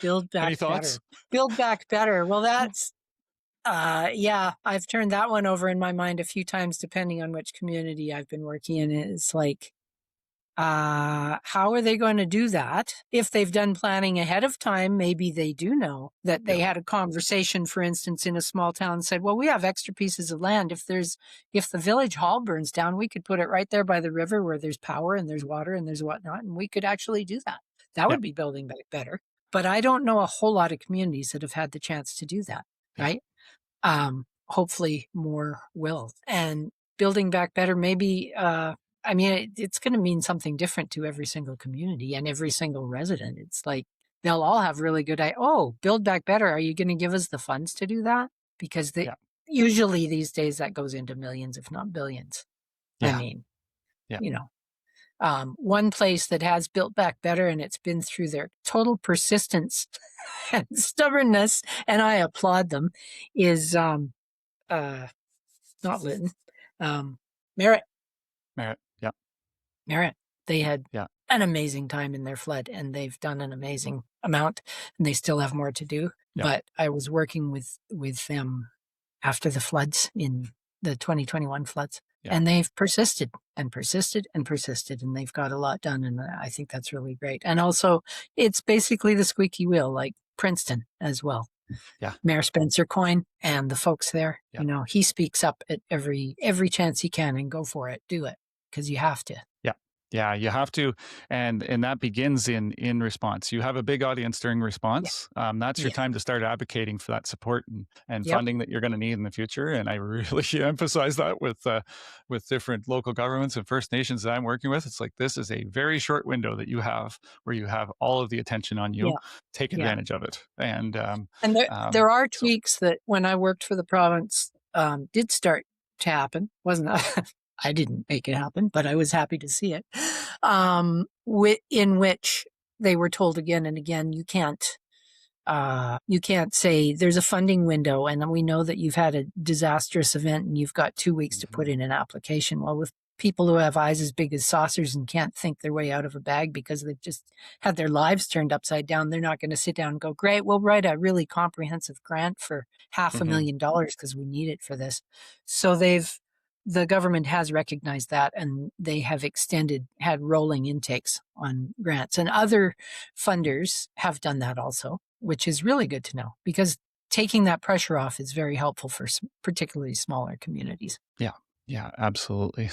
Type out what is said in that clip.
Build Any back thoughts? better. Build back better. Well, that's yeah, I've turned that one over in my mind a few times, depending on which community I've been working in. It's like, how are they going to do that? If they've done planning ahead of time, maybe they do know that Yeah. they had a conversation, for instance, in a small town and said, well, we have extra pieces of land. If the village hall burns down, we could put it right there by the river where there's power and there's water and there's whatnot. And we could actually do that. That Yeah. would be building back better. But I don't know a whole lot of communities that have had the chance to do that. Yeah. Right. Hopefully more will. And building back better, maybe, I mean, it's going to mean something different to every single community and every single resident. It's like they'll all have really good, oh, build back better. Are you going to give us the funds to do that? Because Yeah. usually these days that goes into millions, if not billions. I Yeah. mean, Yeah. you know, one place that has built back better and it's been through their total persistence and stubbornness, and I applaud them, is not Lytton, Merritt. Merit. Yeah. Merritt. They had Yeah. an amazing time in their flood, and they've done an amazing amount, and they still have more to do. Yeah. But I was working with them after the floods in the 2021 floods, Yeah. and they've persisted and persisted and persisted, and they've got a lot done, and I think that's really great. And also, it's basically the squeaky wheel, like Princeton as well. Yeah. Mayor Spencer Coyne and the folks there, Yeah. he speaks up at every chance he can and go for it, do it, because you have to. Yeah. Yeah, you have to, and that begins in response. You have a big audience during Yeah. response. That's your Yeah. time to start advocating for that support and Yep. funding that you're going to need in the future. And I really emphasize that with different local governments and First Nations that I'm working with. It's like this is a very short window that you have where you have all of the attention on you. Yeah. Take Yeah. advantage of it. And And there are so tweaks that when I worked for the province did start to happen. Wasn't I didn't make it happen, but I was happy to see it. In which they were told again and again, you can't say there's a funding window and we know that you've had a disastrous event and you've got 2 weeks to put in an application. Well, with people who have eyes as big as saucers and can't think their way out of a bag because they've just had their lives turned upside down, they're not going to sit down and go, great, we'll write a really comprehensive grant for $500,000 because we need it for this. So the government has recognized that, and they have had rolling intakes on grants, and other funders have done that also, which is really good to know because taking that pressure off is very helpful for particularly smaller communities. yeah, yeah, absolutely.